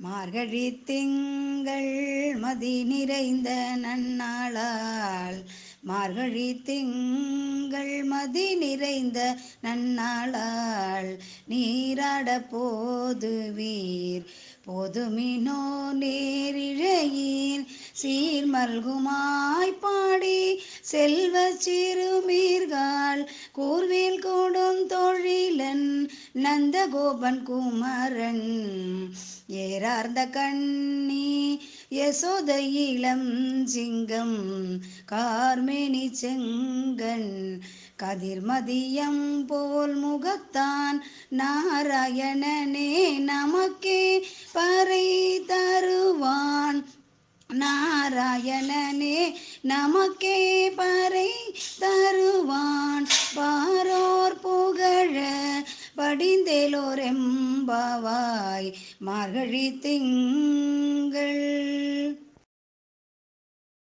மார்கழி திங்கள் மதி நிறைந்த நன்னாளால், மார்கழி திங்கள் மதி நிறைந்த நன்னாளால், நீராட போதுவீர் போதுமினோ நேரிழையீர் சீர்மல்குமாய் பாடி செல்வ சிறுமீர்காள் கூர்வேல் கூடும் தொழிலன் நந்தகோபன் குமரன் ஏறார்ந்த கண்ணி யசோத இளம் சிங்கம் கார்மேனி செங்கண் கதிர்மதியம் போல் முகத்தான் நாராயணனே நமக்கே பறை தருவான். நாராயணனே நமக்கே பறை தருவான். பாரோர் புகழ படிந்தேலோரெம்பாவாய் மார்கழி திங்கள்.